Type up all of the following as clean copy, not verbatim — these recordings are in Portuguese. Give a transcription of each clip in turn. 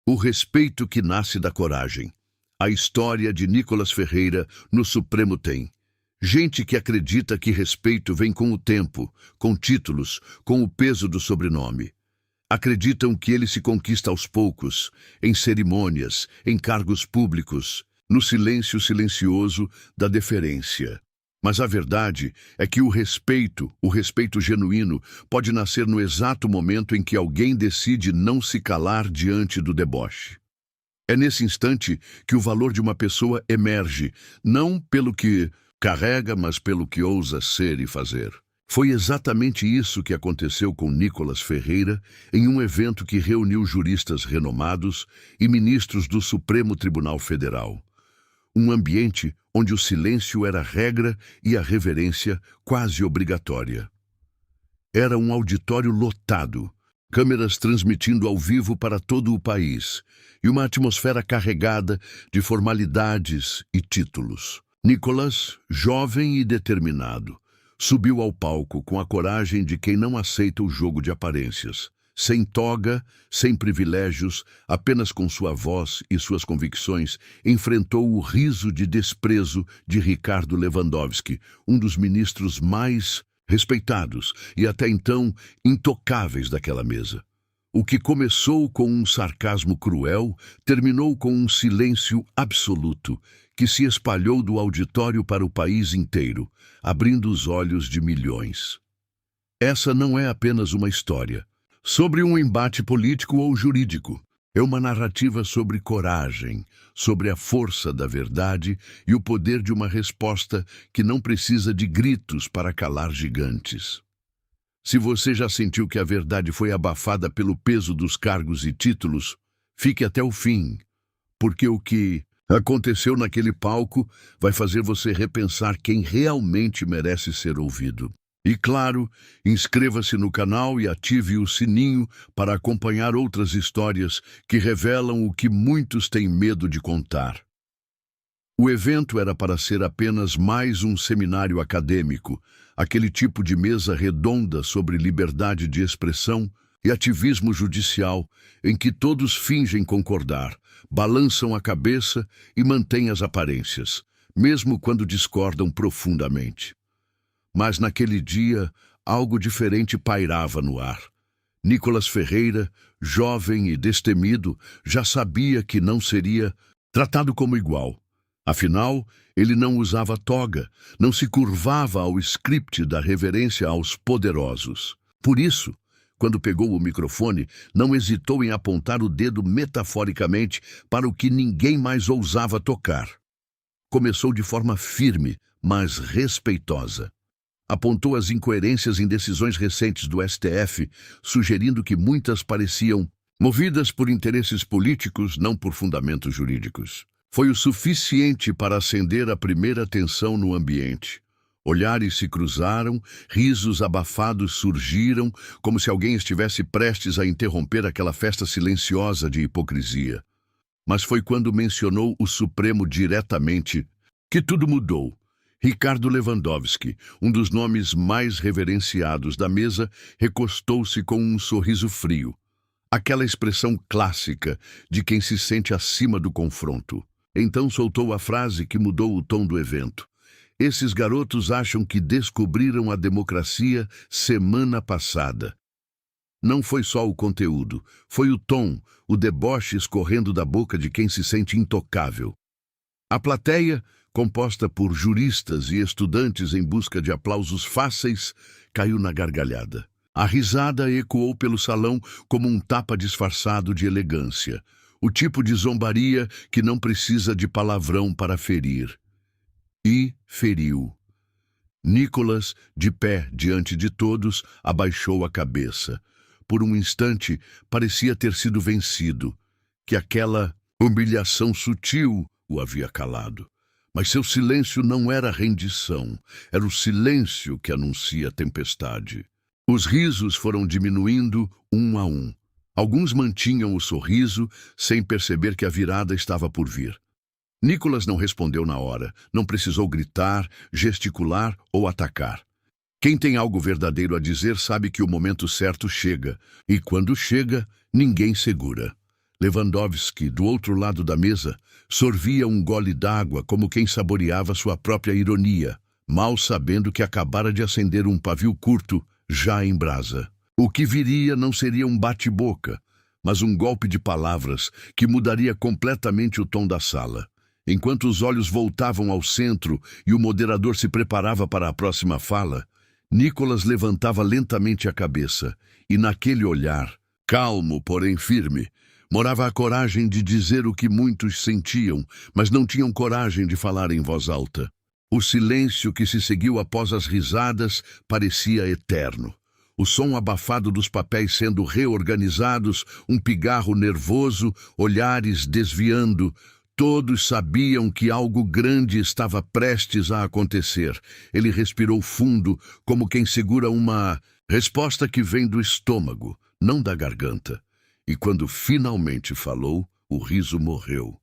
O respeito que nasce da coragem. A história de Nicolas Ferreira no Supremo tem gente que acredita que respeito vem com o tempo, com títulos, com o peso do sobrenome. Acreditam que ele se conquista aos poucos, em cerimônias, em cargos públicos, no silêncio silencioso da deferência. Mas a verdade é que o respeito genuíno, pode nascer no exato momento em que alguém decide não se calar diante do deboche. É nesse instante que o valor de uma pessoa emerge, não pelo que carrega, mas pelo que ousa ser e fazer. Foi exatamente isso que aconteceu com Nicolas Ferreira em um evento que reuniu juristas renomados e ministros do Supremo Tribunal Federal. Um ambiente onde o silêncio era regra e a reverência quase obrigatória. Era um auditório lotado, câmeras transmitindo ao vivo para todo o país, e uma atmosfera carregada de formalidades e títulos. Nicolas, jovem e determinado, subiu ao palco com a coragem de quem não aceita o jogo de aparências. Sem toga, sem privilégios, apenas com sua voz e suas convicções, enfrentou o riso de desprezo de Ricardo Lewandowski, um dos ministros mais respeitados e até então intocáveis daquela mesa. O que começou com um sarcasmo cruel, terminou com um silêncio absoluto, que se espalhou do auditório para o país inteiro, abrindo os olhos de milhões. Essa não é apenas uma história sobre um embate político ou jurídico. É uma narrativa sobre coragem, sobre a força da verdade e o poder de uma resposta que não precisa de gritos para calar gigantes. Se você já sentiu que a verdade foi abafada pelo peso dos cargos e títulos, fique até o fim, porque o que aconteceu naquele palco vai fazer você repensar quem realmente merece ser ouvido. E claro, inscreva-se no canal e ative o sininho para acompanhar outras histórias que revelam o que muitos têm medo de contar. O evento era para ser apenas mais um seminário acadêmico, aquele tipo de mesa redonda sobre liberdade de expressão e ativismo judicial, em que todos fingem concordar, balançam a cabeça e mantêm as aparências, mesmo quando discordam profundamente. Mas naquele dia, algo diferente pairava no ar. Nicolas Ferreira, jovem e destemido, já sabia que não seria tratado como igual. Afinal, ele não usava toga, não se curvava ao script da reverência aos poderosos. Por isso, quando pegou o microfone, não hesitou em apontar o dedo metaforicamente para o que ninguém mais ousava tocar. Começou de forma firme, mas respeitosa. Apontou as incoerências em decisões recentes do STF, sugerindo que muitas pareciam movidas por interesses políticos, não por fundamentos jurídicos. Foi o suficiente para acender a primeira tensão no ambiente. Olhares se cruzaram, risos abafados surgiram, como se alguém estivesse prestes a interromper aquela festa silenciosa de hipocrisia. Mas foi quando mencionou o Supremo diretamente que tudo mudou. Ricardo Lewandowski, um dos nomes mais reverenciados da mesa, recostou-se com um sorriso frio. Aquela expressão clássica de quem se sente acima do confronto. Então soltou a frase que mudou o tom do evento. Esses garotos acham que descobriram a democracia semana passada. Não foi só o conteúdo, foi o tom, o deboche escorrendo da boca de quem se sente intocável. A plateia, composta por juristas e estudantes em busca de aplausos fáceis, caiu na gargalhada. A risada ecoou pelo salão como um tapa disfarçado de elegância, o tipo de zombaria que não precisa de palavrão para ferir. E feriu. Nicolas, de pé diante de todos, abaixou a cabeça. Por um instante, parecia ter sido vencido, que aquela humilhação sutil o havia calado. Mas seu silêncio não era rendição, era o silêncio que anuncia a tempestade. Os risos foram diminuindo um a um. Alguns mantinham o sorriso, sem perceber que a virada estava por vir. Nicolas não respondeu na hora, não precisou gritar, gesticular ou atacar. Quem tem algo verdadeiro a dizer sabe que o momento certo chega, e quando chega, ninguém segura. Lewandowski, do outro lado da mesa, sorvia um gole d'água como quem saboreava sua própria ironia, mal sabendo que acabara de acender um pavio curto, já em brasa. O que viria não seria um bate-boca, mas um golpe de palavras que mudaria completamente o tom da sala. Enquanto os olhos voltavam ao centro e o moderador se preparava para a próxima fala, Nicholas levantava lentamente a cabeça, e naquele olhar, calmo, porém firme, morava a coragem de dizer o que muitos sentiam, mas não tinham coragem de falar em voz alta. O silêncio que se seguiu após as risadas parecia eterno. O som abafado dos papéis sendo reorganizados, um pigarro nervoso, olhares desviando. Todos sabiam que algo grande estava prestes a acontecer. Ele respirou fundo, como quem segura uma resposta que vem do estômago, não da garganta. E quando finalmente falou, o riso morreu.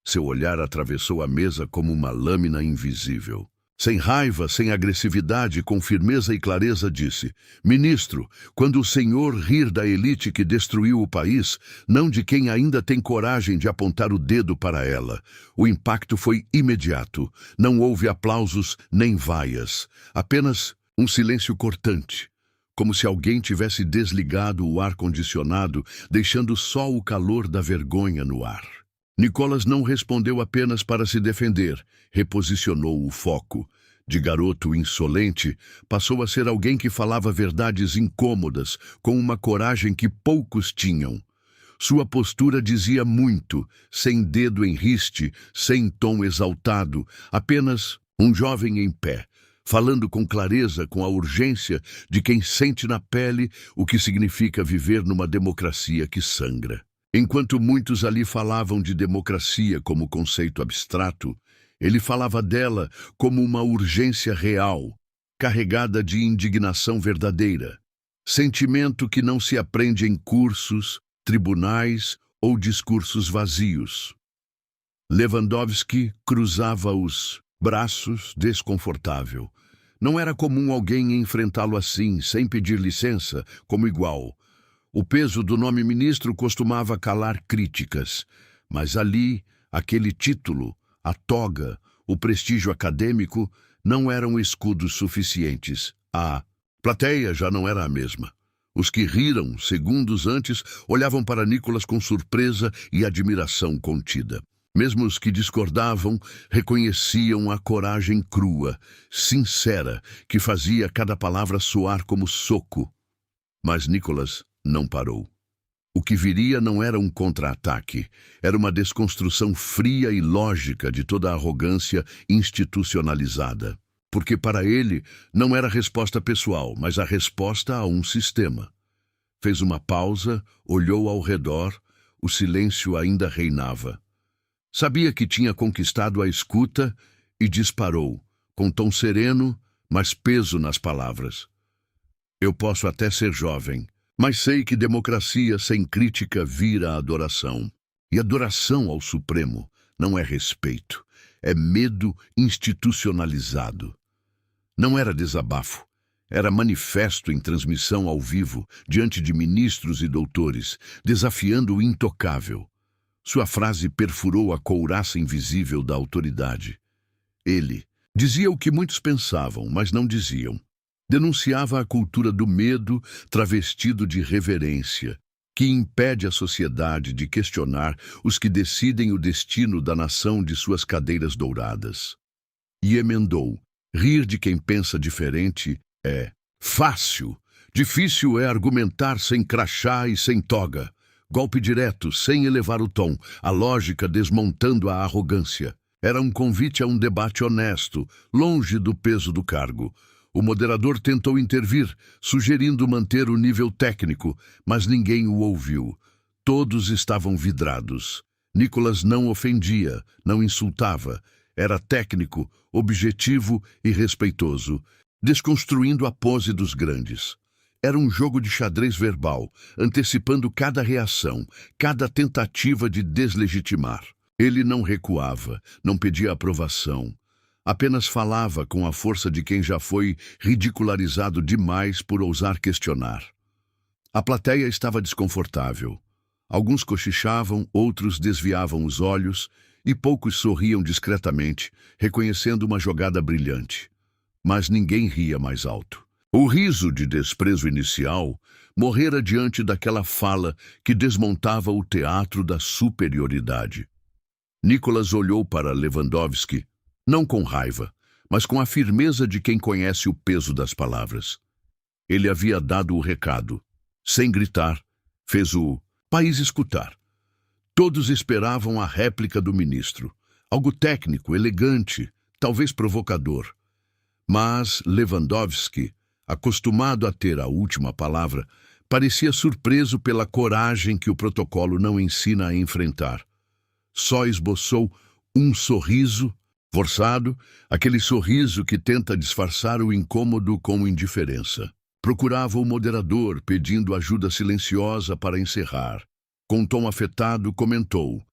Seu olhar atravessou a mesa como uma lâmina invisível. Sem raiva, sem agressividade, com firmeza e clareza, disse: Ministro, quando o senhor rir da elite que destruiu o país, não de quem ainda tem coragem de apontar o dedo para ela. O impacto foi imediato. Não houve aplausos nem vaias. Apenas um silêncio cortante, como se alguém tivesse desligado o ar-condicionado, deixando só o calor da vergonha no ar. Nicholas não respondeu apenas para se defender, reposicionou o foco. De garoto insolente, passou a ser alguém que falava verdades incômodas, com uma coragem que poucos tinham. Sua postura dizia muito, sem dedo em riste, sem tom exaltado, apenas um jovem em pé, falando com clareza, com a urgência de quem sente na pele o que significa viver numa democracia que sangra. Enquanto muitos ali falavam de democracia como conceito abstrato, ele falava dela como uma urgência real, carregada de indignação verdadeira, sentimento que não se aprende em cursos, tribunais ou discursos vazios. Lewandowski cruzava os braços, desconfortável. Não era comum alguém enfrentá-lo assim, sem pedir licença, como igual. O peso do nome ministro costumava calar críticas, mas ali, aquele título, a toga, o prestígio acadêmico, não eram escudos suficientes. A plateia já não era a mesma. Os que riram, segundos antes, olhavam para Nicholas com surpresa e admiração contida. Mesmo os que discordavam reconheciam a coragem crua, sincera, que fazia cada palavra soar como soco. Mas Nicholas não parou. O que viria não era um contra-ataque, era uma desconstrução fria e lógica de toda a arrogância institucionalizada. Porque para ele não era resposta pessoal, mas a resposta a um sistema. Fez uma pausa, olhou ao redor, o silêncio ainda reinava. Sabia que tinha conquistado a escuta e disparou, com tom sereno, mas peso nas palavras. Eu posso até ser jovem, mas sei que democracia sem crítica vira adoração. E adoração ao Supremo não é respeito, é medo institucionalizado. Não era desabafo, era manifesto em transmissão ao vivo, diante de ministros e doutores, desafiando o intocável. Sua frase perfurou a couraça invisível da autoridade. Ele dizia o que muitos pensavam, mas não diziam. Denunciava a cultura do medo travestido de reverência, que impede a sociedade de questionar os que decidem o destino da nação de suas cadeiras douradas. E emendou: rir de quem pensa diferente é fácil, difícil é argumentar sem crachá e sem toga. Golpe direto, sem elevar o tom, a lógica desmontando a arrogância. Era um convite a um debate honesto, longe do peso do cargo. O moderador tentou intervir, sugerindo manter o nível técnico, mas ninguém o ouviu. Todos estavam vidrados. Nicholas não ofendia, não insultava. Era técnico, objetivo e respeitoso, desconstruindo a pose dos grandes. Era um jogo de xadrez verbal, antecipando cada reação, cada tentativa de deslegitimar. Ele não recuava, não pedia aprovação. Apenas falava com a força de quem já foi ridicularizado demais por ousar questionar. A plateia estava desconfortável. Alguns cochichavam, outros desviavam os olhos, e poucos sorriam discretamente, reconhecendo uma jogada brilhante. Mas ninguém ria mais alto. O riso de desprezo inicial morrera diante daquela fala que desmontava o teatro da superioridade. Nicholas olhou para Lewandowski, não com raiva, mas com a firmeza de quem conhece o peso das palavras. Ele havia dado o recado. Sem gritar, fez o país escutar. Todos esperavam a réplica do ministro. Algo técnico, elegante, talvez provocador. Mas Lewandowski, acostumado a ter a última palavra, parecia surpreso pela coragem que o protocolo não ensina a enfrentar. Só esboçou um sorriso forçado, aquele sorriso que tenta disfarçar o incômodo com indiferença. Procurava o moderador, pedindo ajuda silenciosa para encerrar. Com um tom afetado, comentou: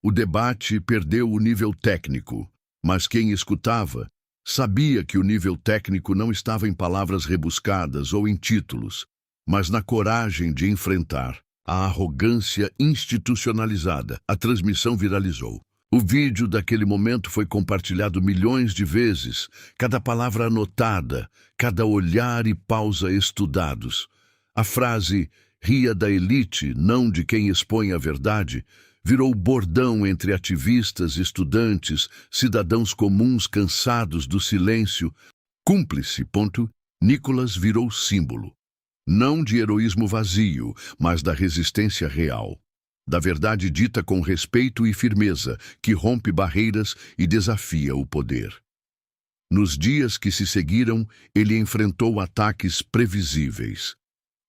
o debate perdeu o nível técnico, mas quem escutava sabia que o nível técnico não estava em palavras rebuscadas ou em títulos, mas na coragem de enfrentar a arrogância institucionalizada. A transmissão viralizou. O vídeo daquele momento foi compartilhado milhões de vezes, cada palavra anotada, cada olhar e pausa estudados. A frase "ria da elite, não de quem expõe a verdade", virou bordão entre ativistas, estudantes, cidadãos comuns cansados do silêncio. Cúmplice. Nicholas virou símbolo, não de heroísmo vazio, mas da resistência real. Da verdade dita com respeito e firmeza, que rompe barreiras e desafia o poder. Nos dias que se seguiram, ele enfrentou ataques previsíveis.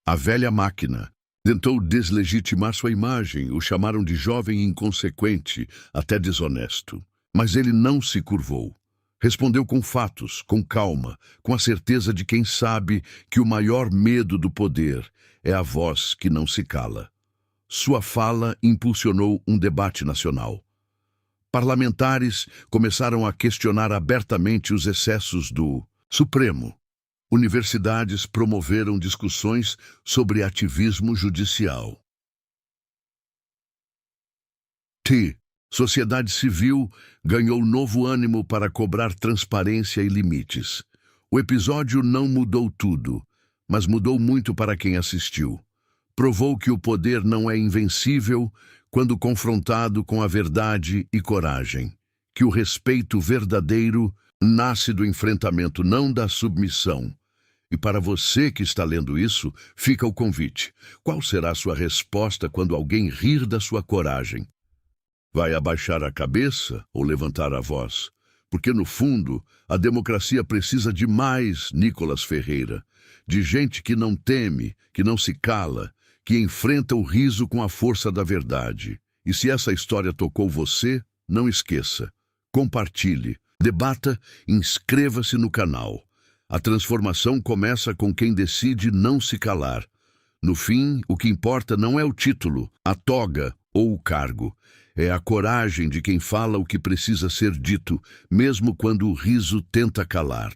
A velha máquina tentou deslegitimar sua imagem, o chamaram de jovem inconsequente, até desonesto. Mas ele não se curvou. Respondeu com fatos, com calma, com a certeza de quem sabe que o maior medo do poder é a voz que não se cala. Sua fala impulsionou um debate nacional. Parlamentares começaram a questionar abertamente os excessos do Supremo. Universidades promoveram discussões sobre ativismo judicial. Sociedade civil ganhou novo ânimo para cobrar transparência e limites. O episódio não mudou tudo, mas mudou muito para quem assistiu. Provou que o poder não é invencível quando confrontado com a verdade e coragem, que o respeito verdadeiro nasce do enfrentamento, não da submissão. E para você que está lendo isso, fica o convite. Qual será a sua resposta quando alguém rir da sua coragem? Vai abaixar a cabeça ou levantar a voz? Porque, no fundo, a democracia precisa de mais Nicholas Ferreira, de gente que não teme, que não se cala, que enfrenta o riso com a força da verdade. E se essa história tocou você, não esqueça. Compartilhe, debata, inscreva-se no canal. A transformação começa com quem decide não se calar. No fim, o que importa não é o título, a toga ou o cargo. É a coragem de quem fala o que precisa ser dito, mesmo quando o riso tenta calar.